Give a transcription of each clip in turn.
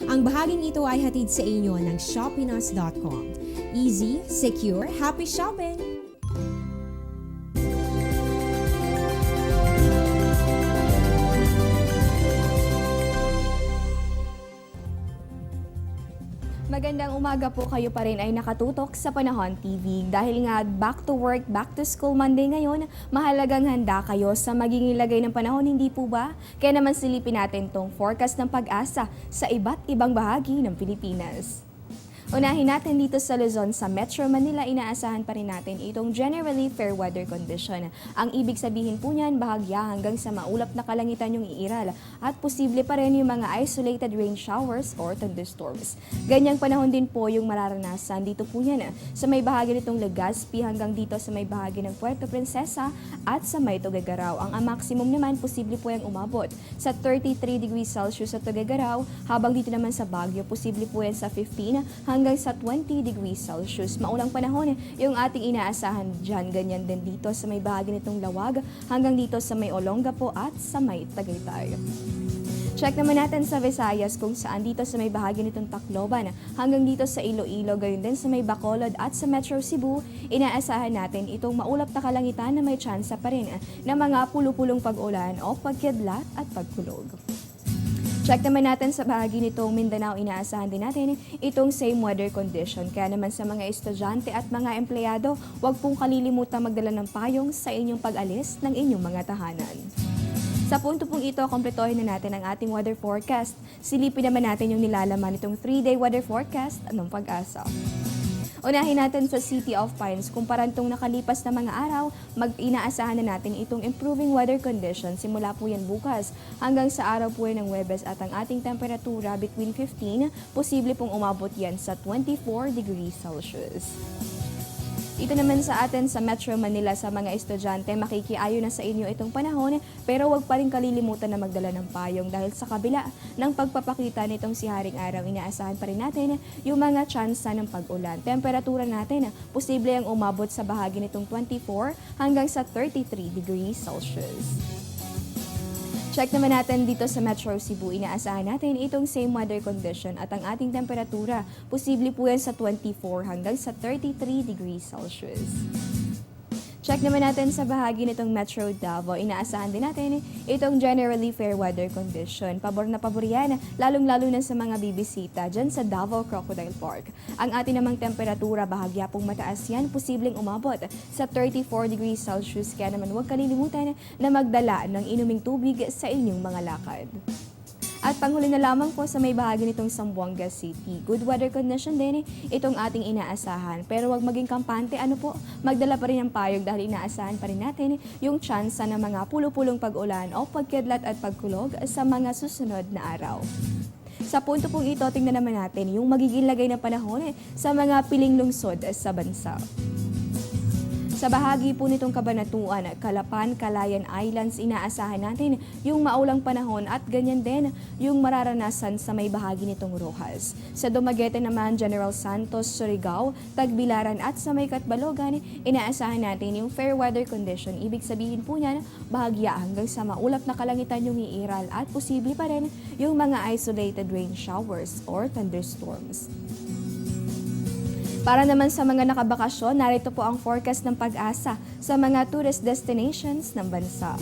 Ang bahaging ito ay hatid sa inyo ng Shopinos.com. Easy, secure, happy shopping! Magandang umaga po, kayo pa rin ay nakatutok sa Panahon TV. Dahil nga back to work, back to school Monday ngayon, mahalagang handa kayo sa magiging lagay ng panahon, hindi po ba? Kaya naman silipin natin tong forecast ng pag-asa sa iba't ibang bahagi ng Pilipinas. Unahin natin dito sa Luzon, sa Metro Manila, inaasahan pa rin natin itong generally fair weather condition. Ang ibig sabihin po niyan, bahagya hanggang sa maulap na kalangitan yung iiral at posible pa rin yung mga isolated rain showers or thunderstorms. Ganyang panahon din po yung mararanasan dito po yan sa may bahagi nitong Legazpi hanggang dito sa may bahagi ng Puerto Princesa at sa may Tuguegarao. Ang maximum naman, posible po yung umabot sa 33 degrees Celsius sa Tuguegarao, habang dito naman sa Baguio, posible po yan sa 15 hanggang sa 20 degrees Celsius. Maulang panahon yung ating inaasahan dyan. Ganyan din dito sa may bahagi nitong Lawag hanggang dito sa may Olongapo at sa may Tagaytay. Check naman natin sa Visayas kung saan dito sa may bahagi nitong Tacloban hanggang dito sa Iloilo, gayon din sa may Bacolod at sa Metro Cebu, inaasahan natin itong maulap na kalangitan na may tsansa pa rin ng mga pulupulong pag-ulan o pagkidlat at pagkulog. Check naman natin sa bahagi nitong Mindanao, inaasahan din natin itong same weather condition. Kaya naman sa mga estudyante at mga empleyado, huwag pong kalilimutan magdala ng payong sa inyong pag-alis ng inyong mga tahanan. Sa punto pong ito, kompletohin na natin ang ating weather forecast. Silipin naman natin yung nilalaman nitong 3-day weather forecast ng Pag-asa. Unahin natin sa City of Pines. Kumpara itong nakalipas na mga araw, inaasahan na natin itong improving weather conditions. Simula po yan bukas hanggang sa araw po yan ng Huwebes, at ang ating temperatura between 15, posible pong umabot yan sa 24 degrees Celsius. Ito naman sa atin sa Metro Manila, sa mga estudyante, makikiayo na sa inyo itong panahon, pero huwag pa rin kalilimutan na magdala ng payong dahil sa kabila ng pagpapakita nitong si Haring Araw, inaasahan pa rin natin yung mga tsansa ng pag-ulan. Temperatura natin, posible ang umabot sa bahagi nitong 24 hanggang sa 33 degrees Celsius. Check naman natin dito sa Metro Cebu, inaasahan natin itong same weather condition at ang ating temperatura, posible po yan sa 24 hanggang sa 33 degrees Celsius. Check naman natin sa bahagi nitong Metro Davao, inaasahan din natin itong generally fair weather condition. Pabor na pabor yan, lalong-lalo na sa mga bibisita dyan sa Davao Crocodile Park. Ang ating namang temperatura, bahagya pong mataas yan, posibleng umabot sa 34 degrees Celsius. Kaya naman huwag kalilimutan na magdala ng inuming tubig sa inyong mga lakad. At panghuli na lamang po sa may bahagi nitong Zamboanga City. Good weather condition din itong ating inaasahan. Pero wag maging kampante, magdala pa rin ng payong dahil inaasahan pa rin natin yung tsansa ng mga pulupulong pag-ulan o pagkidlat at pagkulog sa mga susunod na araw. Sa punto pong ito, tingnan naman natin yung magiging lagay ng panahon sa mga piling lungsod sa bansa. Sa bahagi po nitong Cabanatuan, Calapan, Calayan Islands, inaasahan natin yung maulang panahon at ganyan din yung mararanasan sa may bahagi nitong Rojas. Sa Dumaguete naman, General Santos, Surigao, Tagbilaran at sa may Catbalogan, inaasahan natin yung fair weather condition. Ibig sabihin po niyan, bahagya hanggang sa maulap na kalangitan yung iiral at posible pa rin yung mga isolated rain showers or thunderstorms. Para naman sa mga nakabakasyon, narito po ang forecast ng Pag-asa sa mga tourist destinations ng bansa.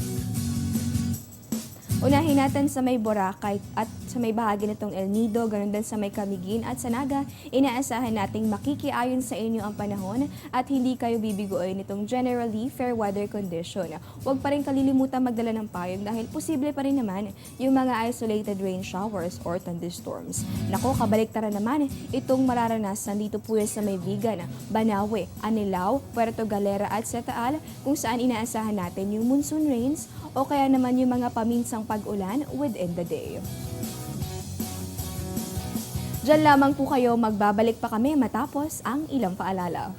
Unahin natin sa may Boracay at sa may bahagi nitong El Nido, ganun din sa may Camiguin at Sanaga, inaasahan nating makikiayon sa inyo ang panahon at hindi kayo bibiguin nitong generally fair weather condition. Huwag pa rin kalilimutan magdala ng payong dahil posible pa rin naman yung mga isolated rain showers or thunderstorms. Nako, kabaliktaran naman itong mararanasan dito po sa may Vigan, Banawe, Anilao, Puerto Galera at Setaal, kung saan inaasahan natin yung monsoon rains o kaya naman yung mga paminsang pag-ulan within the day. Diyan lamang po kayo, magbabalik pa kami matapos ang ilang paalala.